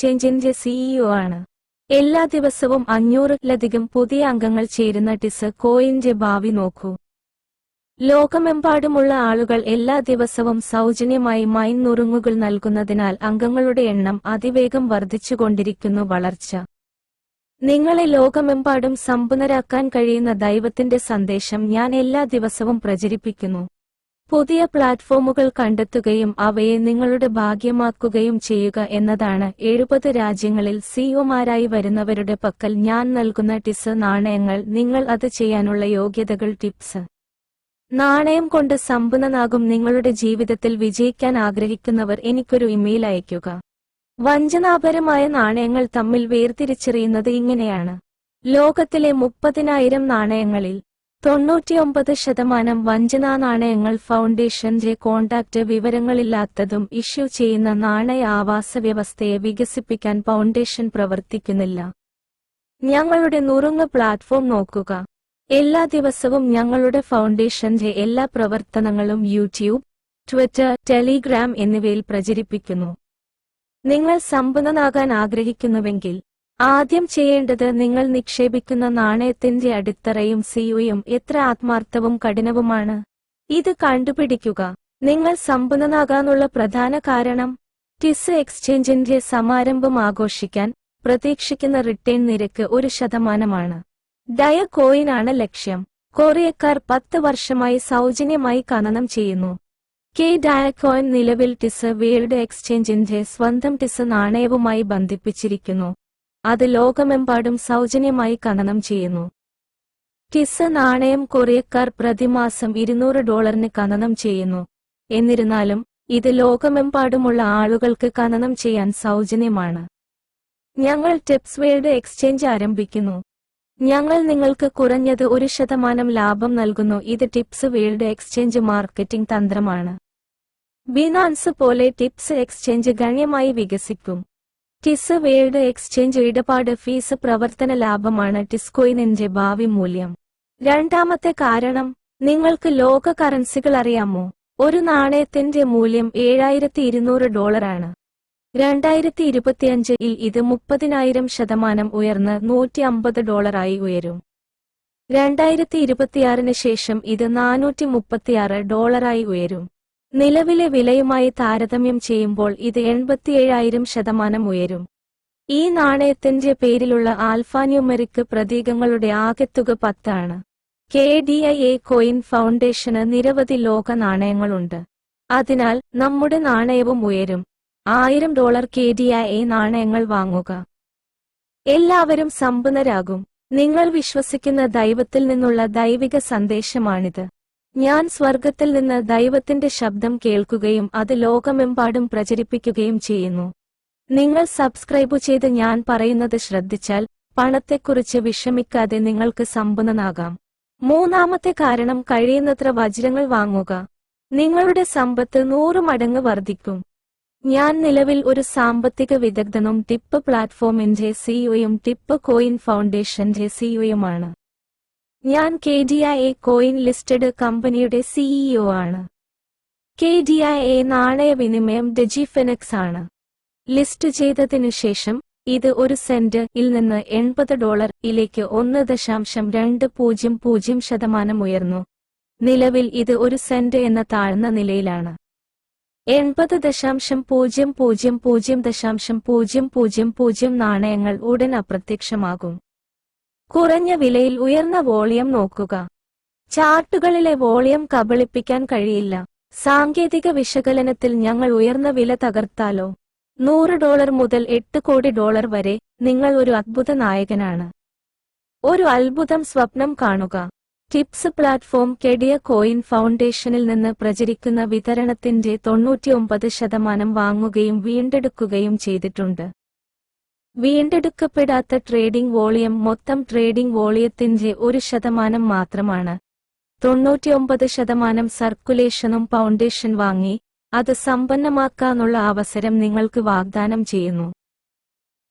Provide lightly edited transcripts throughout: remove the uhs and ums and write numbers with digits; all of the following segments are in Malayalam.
എക്സ്ചേഞ്ചിന്റെ സിഇഒ ആണ്. എല്ലാ ദിവസവും 500-ലധികം പുതിയ അംഗങ്ങൾ ചേരുന്ന ടിസ് കോയിന്റെ ഭാവി നോക്കൂ. ലോകമെമ്പാടുമുള്ള ആളുകൾ എല്ലാ ദിവസവും സൗജന്യമായി മൈൻ നുറുങ്ങുകൾ നൽകുന്നതിനാൽ അംഗങ്ങളുടെ എണ്ണം അതിവേഗം വർദ്ധിച്ചുകൊണ്ടിരിക്കുന്നു. വളർച്ച നിങ്ങളെ ലോകമെമ്പാടും സമ്പന്നരാക്കാൻ കഴിയുന്ന ദൈവത്തിന്റെ സന്ദേശം ഞാൻ എല്ലാ ദിവസവും പ്രചരിപ്പിക്കുന്നു. പുതിയ പ്ലാറ്റ്ഫോമുകൾ കണ്ടെത്തുകയും അവയെ നിങ്ങളുടെ ഭാഗ്യമാക്കുകയും ചെയ്യുക എന്നതാണ് 70 രാജ്യങ്ങളിൽ സിഇഒമാരായി വരുന്നവരുടെ പക്കൽ ഞാൻ നൽകുന്ന ടിസ് നാണയങ്ങൾ. നിങ്ങൾ അത് ചെയ്യാനുള്ള യോഗ്യതകൾ. ടിപ്സ്: നാണയം കൊണ്ട് സമ്പന്നനാകും. നിങ്ങളുടെ ജീവിതത്തിൽ വിജയിക്കാൻ ആഗ്രഹിക്കുന്നവർ എനിക്കൊരു ഇമെയിൽ അയയ്ക്കുക. വഞ്ചനാപരമായ നാണയങ്ങൾ തമ്മിൽ വേർതിരിച്ചറിയുന്നത് ഇങ്ങനെയാണ്. ലോകത്തിലെ 30,000 നാണയങ്ങളിൽ 99% വഞ്ചനാ നാണയങ്ങൾ. ഫൗണ്ടേഷന്റെ കോൺടാക്റ്റ് വിവരങ്ങളില്ലാത്തതും ഇഷ്യൂ ചെയ്യുന്ന നാണയ ആവാസ വ്യവസ്ഥയെ വികസിപ്പിക്കാൻ ഫൗണ്ടേഷൻ പ്രവർത്തിക്കുന്നില്ല. ഞങ്ങളുടെ നുറുങ്ങ് പ്ലാറ്റ്ഫോം നോക്കുക. എല്ലാ ദിവസവും ഞങ്ങളുടെ ഫൗണ്ടേഷന്റെ എല്ലാ പ്രവർത്തനങ്ങളും യൂട്യൂബ്, ട്വിറ്റർ, ടെലിഗ്രാം എന്നിവയിൽ പ്രചരിപ്പിക്കുന്നു. നിങ്ങൾ സമ്പന്നനാകാൻ ആഗ്രഹിക്കുന്നുവെങ്കിൽ ആദ്യം ചെയ്യേണ്ടത് നിങ്ങൾ നിക്ഷേപിക്കുന്ന നാണയത്തിന്റെ അടിത്തറയും സിഇഒയും എത്ര ആത്മാർത്ഥവും കഠിനവുമാണ്. ഇത് കണ്ടുപിടിക്കുക. നിങ്ങൾ സമ്പന്നനാകാനുള്ള പ്രധാന കാരണം ടിസ് എക്സ്ചേഞ്ചിന്റെ സമാരംഭം ആഘോഷിക്കാൻ പ്രതീക്ഷിക്കുന്ന റിട്ടേൺ നിരക്ക് 1%. ഡയ കോയിനാണ് ലക്ഷ്യം. കൊറിയക്കാർ 10 വർഷമായി സൗജന്യമായി ഖനനം ചെയ്യുന്നു. ഡയകോയിൻ നിലവിൽ ടിസ് വേൾഡ് എക്സ്ചേഞ്ചിന്റെ സ്വന്തം ടിസ് നാണയവുമായി ബന്ധിപ്പിച്ചിരിക്കുന്നു. അത് ലോകമെമ്പാടും സൗജന്യമായി ഖനനം ചെയ്യുന്നു. ടിസ് നാണയം കൊറിയക്കാർ പ്രതിമാസം $200 ഖനനം ചെയ്യുന്നു. എന്നിരുന്നാലും ഇത് ലോകമെമ്പാടുമുള്ള ആളുകൾക്ക് ഖനനം ചെയ്യാൻ സൗജന്യമാണ്. ഞങ്ങൾ ടിപ്സ് വേൾഡ് എക്സ്ചേഞ്ച് ആരംഭിക്കുന്നു. ഞങ്ങൾ നിങ്ങൾക്ക് കുറഞ്ഞത് 1% ലാഭം നൽകുന്നു. ഇത് ടിപ്സ് വേൾഡ് എക്സ്ചേഞ്ച് മാർക്കറ്റിംഗ് തന്ത്രമാണ്. ബിനാൻസ് പോലെ ടിപ്സ് എക്സ്ചേഞ്ച് ഗണ്യമായി വികസിക്കും. ടിസ് വേൾഡ് എക്സ്ചേഞ്ച് ഇടപാട് ഫീസ് പ്രവർത്തന ലാഭമാണ് ടിസ്കോയിനിന്റെ ഭാവി മൂല്യം. രണ്ടാമത്തെ കാരണം നിങ്ങൾക്ക് ലോക കറൻസികൾ അറിയാമോ? ഒരു നാണയത്തിന്റെ മൂല്യം $7,200 ആണ്. 2025-ൽ ഇത് 30,000% ഉയർന്ന് $150 ഉയരും. 2026-ന് ശേഷം ഇത് $436 ഉയരും. നിലവിലെ വിലയുമായി താരതമ്യം ചെയ്യുമ്പോൾ ഇത് 87,000% ഉയരും. ഈ നാണയത്തിന്റെ പേരിലുള്ള ആൽഫാന്യൂമെറിക് പ്രതീകങ്ങളുടെ ആകെത്തുക 10 ആണ്. ഡയ കോയിൻ ഫൗണ്ടേഷന് നിരവധി ലോക നാണയങ്ങളുണ്ട്. അതിനാൽ നമ്മുടെ നാണയവും ഉയരും. $1000 ഡയ നാണയങ്ങൾ വാങ്ങുക. എല്ലാവരും സമ്പന്നരാകും. നിങ്ങൾ വിശ്വസിക്കുന്ന ദൈവത്തിൽ നിന്നുള്ള ദൈവിക സന്ദേശമാണിത്. ഞാൻ സ്വർഗത്തിൽ നിന്ന് ദൈവത്തിന്റെ ശബ്ദം കേൾക്കുകയും അത് ലോകമെമ്പാടും പ്രചരിപ്പിക്കുകയും ചെയ്യുന്നു. നിങ്ങൾ സബ്സ്ക്രൈബ് ചെയ്ത് ഞാൻ പറയുന്നത് ശ്രദ്ധിച്ചാൽ പണത്തെക്കുറിച്ച് വിഷമിക്കാതെ നിങ്ങൾക്ക് സമ്പന്നനാകാം. മൂന്നാമത്തെ കാരണം കഴിയുന്നത്ര വജ്രങ്ങൾ വാങ്ങുക. നിങ്ങളുടെ സമ്പത്ത് 100 മടങ്ങ് വർദ്ധിക്കും. ഞാൻ നിലവിൽ ഒരു സാമ്പത്തിക വിദഗ്ധനും ടിപ്പ് പ്ലാറ്റ്ഫോമിന്റെ സിഇഒയും ടിപ്പ് കോയിൻ ഫൗണ്ടേഷന്റെ സിഇഒയുമാണ്. ഞാൻ ഡയ കോയിൻ ലിസ്റ്റഡ് കമ്പനിയുടെ സിഇഒ ആണ്. ഡയ നാണയ വിനിമയം ഡിജിഫിനിക്സ് ആണ്. ലിസ്റ്റ് ചെയ്തതിനു ശേഷം ഇത് 1 സെന്റ്-ൽ നിന്ന് $80-ലേക്ക് 1.200% ഉയർന്നു. നിലവിൽ ഇത് 1 സെന്റ് എന്ന താഴ്ന്ന നിലയിലാണ്. 80.0000000 നാണയങ്ങൾ ഉടൻ അപ്രത്യക്ഷമാകും. കുറഞ്ഞ വിലയിൽ ഉയർന്ന വോളിയം നോക്കുക. ചാർട്ടുകളിലെ വോളിയം കബളിപ്പിക്കാൻ കഴിയില്ല. സാങ്കേതിക വിശകലനത്തിൽ ഞങ്ങൾ ഉയർന്ന വില തകർത്താലോ? $100 മുതൽ $8 കോടി വരെ. നിങ്ങൾ ഒരു അദ്ഭുത നായകനാണ്. ഒരു അത്ഭുതം സ്വപ്നം കാണുക. ടിപ്സ് പ്ലാറ്റ്ഫോം ഡയ കോയിൻ ഫൗണ്ടേഷനിൽ നിന്ന് പ്രചരിക്കുന്ന വിതരണത്തിന്റെ 99% വാങ്ങുകയും വീണ്ടെടുക്കുകയും ചെയ്തിട്ടുണ്ട്. വീണ്ടെടുക്കപ്പെടാത്ത ട്രേഡിംഗ് വോളിയം മൊത്തം ട്രേഡിംഗ് വോളിയത്തിന്റെ 1% മാത്രമാണ്. 99% സർക്കുലേഷനും ഫൗണ്ടേഷൻ വാങ്ങി അത് സമ്പന്നമാക്കാനുള്ള അവസരം നിങ്ങൾക്ക് വാഗ്ദാനം ചെയ്യുന്നു.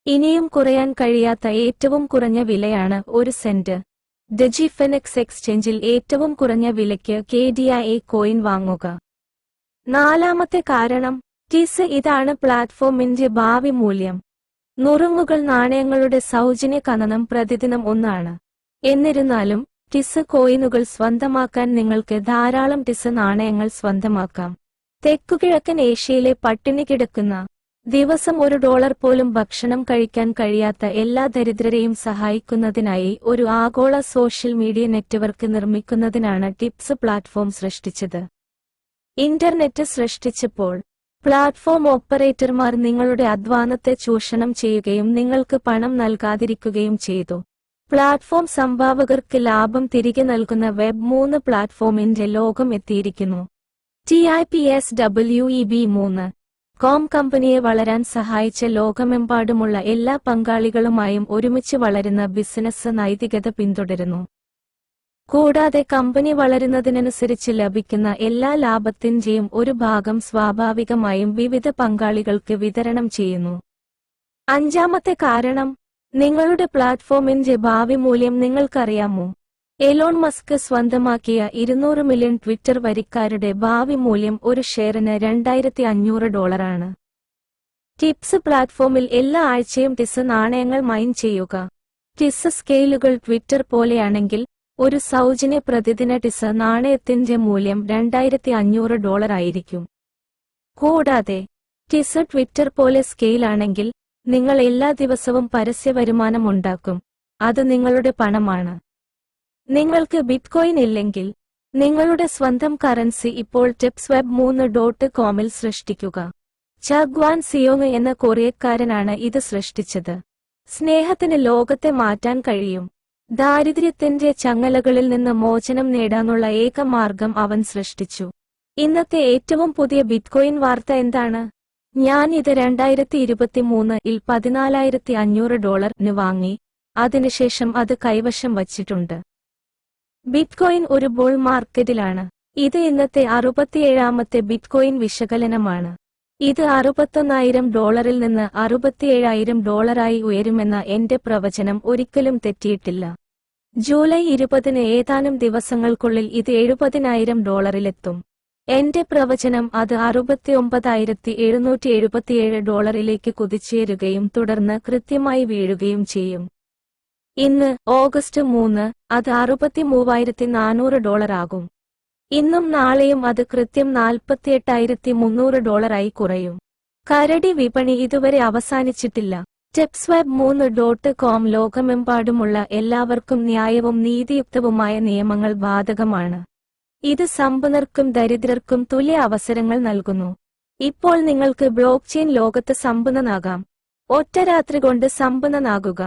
ഇനിയും കുറയാൻ കഴിയാത്ത ഏറ്റവും കുറഞ്ഞ വിലയാണ് 1 സെന്റ്. ഡിജിഫിനിക്സ് എക്സ്ചേഞ്ചിൽ ഏറ്റവും കുറഞ്ഞ വിലയ്ക്ക് ഡയ കോയിൻ വാങ്ങുക. നാലാമത്തെ കാരണം ടിസ് ഇതാണ് പ്ലാറ്റ്ഫോമിന്റെ ഭാവി മൂല്യം. നുറുങ്ങുകൾ നാണയങ്ങളുടെ സൗജന്യ ഖനനം പ്രതിദിനം 1 ആണ്. എന്നിരുന്നാലും ടിസ് കോയിനുകൾ സ്വന്തമാക്കാൻ നിങ്ങൾക്ക് ധാരാളം ടിസ് നാണയങ്ങൾ സ്വന്തമാക്കാം. തെക്കുകിഴക്കൻ ഏഷ്യയിലെ പട്ടിണി കിടക്കുന്ന, ദിവസം $1 പോലും ഭക്ഷണം കഴിക്കാൻ കഴിയാത്ത എല്ലാ ദരിദ്രരെയും സഹായിക്കുന്നതിനായി ഒരു ആഗോള സോഷ്യൽ മീഡിയ നെറ്റ്വർക്ക് നിർമ്മിക്കുന്നതിനാണ് ടിപ്സ് പ്ലാറ്റ്ഫോം സൃഷ്ടിച്ചത്. ഇന്റർനെറ്റ് സൃഷ്ടിച്ചപ്പോൾ പ്ലാറ്റ്ഫോം ഓപ്പറേറ്റർമാർ നിങ്ങളുടെ അധ്വാനത്തെ ചൂഷണം ചെയ്യുകയും നിങ്ങൾക്ക് പണം നൽകാതിരിക്കുകയും ചെയ്തു. പ്ലാറ്റ്ഫോം സംഭാവകർക്ക് ലാഭം തിരികെ നൽകുന്ന വെബ് 3 പ്ലാറ്റ്ഫോമിന്റെ ലോകം എത്തിയിരിക്കുന്നു. TIPSWEB3.com കമ്പനിയെ വളരാൻ സഹായിച്ച ലോകമെമ്പാടുമുള്ള എല്ലാ പങ്കാളികളുമായും ഒരുമിച്ച് വളരുന്ന ബിസിനസ് നൈതികത പിന്തുടരുന്നു. കൂടാതെ കമ്പനി വളരുന്നതിനനുസരിച്ച് ലഭിക്കുന്ന എല്ലാ ലാഭത്തിന്റെയും ഒരു ഭാഗം സ്വാഭാവികമായും വിവിധ പങ്കാളികൾക്ക് വിതരണം ചെയ്യുന്നു. 5ാമത്തെ കാരണം, നിങ്ങളുടെ പ്ലാറ്റ്ഫോമിന്റെ ഭാവി മൂല്യം നിങ്ങൾക്കറിയാമോ? എലോൺ മസ്ക് സ്വന്തമാക്കിയ 200 മില്യൺ ട്വിറ്റർ വരിക്കാരുടെ ഭാവി മൂല്യം ഒരു ഷെയറിന് $2,500 ആണ്. ടിപ്സ് പ്ലാറ്റ്ഫോമിൽ എല്ലാ ആഴ്ചയും ടിസ് നാണയങ്ങൾ മൈൻ ചെയ്യുക. ടിസ് സ്കെയിലുകൾ ട്വിറ്റർ പോലെയാണെങ്കിൽ ഒരു സൗജന്യ പ്രതിദിന ടിസ് നാണയത്തിന്റെ മൂല്യം $2,500 ആയിരിക്കും. കൂടാതെ ടിസ് ട്വിറ്റർ പോലെ സ്കെയിലാണെങ്കിൽ നിങ്ങൾ എല്ലാ ദിവസവും പരസ്യ വരുമാനം ഉണ്ടാക്കും. അത് നിങ്ങളുടെ പണമാണ്. നിങ്ങൾക്ക് ബിറ്റ്കോയിൻ ഇല്ലെങ്കിൽ നിങ്ങളുടെ സ്വന്തം കറൻസി ഇപ്പോൾ tipsweb3.comൽ സൃഷ്ടിക്കുക. ചഗ്വാൻ സിയോങ് എന്ന കൊറിയക്കാരനാണ് ഇത് സൃഷ്ടിച്ചത്. സ്നേഹത്തിന് ലോകത്തെ മാറ്റാൻ കഴിയും. ദാരിദ്ര്യത്തിന്റെ ചങ്ങലകളിൽ നിന്ന് മോചനം നേടാനുള്ള ഏക മാർഗം അവൻ സൃഷ്ടിച്ചു. ഇന്നത്തെ ഏറ്റവും പുതിയ ബിറ്റ്കോയിൻ വാർത്ത എന്താണ്? ഞാൻ ഇത് 2023-ൽ $14,500 വാങ്ങി. അതിനുശേഷം അത് കൈവശം വച്ചിട്ടുണ്ട്. ബിറ്റ്കോയിൻ ഒരു ബുൾ മാർക്കറ്റിലാണ്. ഇത് ഇന്നത്തെ 67ാമത്തെ ബിറ്റ്കോയിൻ വിശകലനമാണ്. ഇത് $61,000 നിന്ന് $67,000 ഉയരുമെന്ന എന്റെ പ്രവചനം ഒരിക്കലും തെറ്റിയിട്ടില്ല. ജൂലൈ 20 ഏതാനും ദിവസങ്ങൾക്കുള്ളിൽ ഇത് $70,000 എന്റെ പ്രവചനം അത് $69,777 കുതിച്ചുയരുകയും തുടർന്ന് കൃത്യമായി വീഴുകയും ചെയ്യും. ഇന്ന് ഓഗസ്റ്റ് 3 അത് $63,400 ആകും. ഇന്നും നാളെയും അത് കൃത്യം $48,300 കുറയും. കരടി വിപണി ഇതുവരെ അവസാനിച്ചിട്ടില്ല. tipsweb3.com ലോകമെമ്പാടുമുള്ള എല്ലാവർക്കും ന്യായവും നീതിയുക്തവുമായ നിയമങ്ങൾ ബാധകമാണ്. ഇത് സമ്പന്നർക്കും ദരിദ്രർക്കും തുല്യ അവസരങ്ങൾ നൽകുന്നു. ഇപ്പോൾ നിങ്ങൾക്ക് ബ്ലോക്ക്ചെയിൻ ലോകത്ത് സമ്പന്നനാകാം. ഒറ്റ രാത്രി കൊണ്ട് സമ്പന്നനാകുക.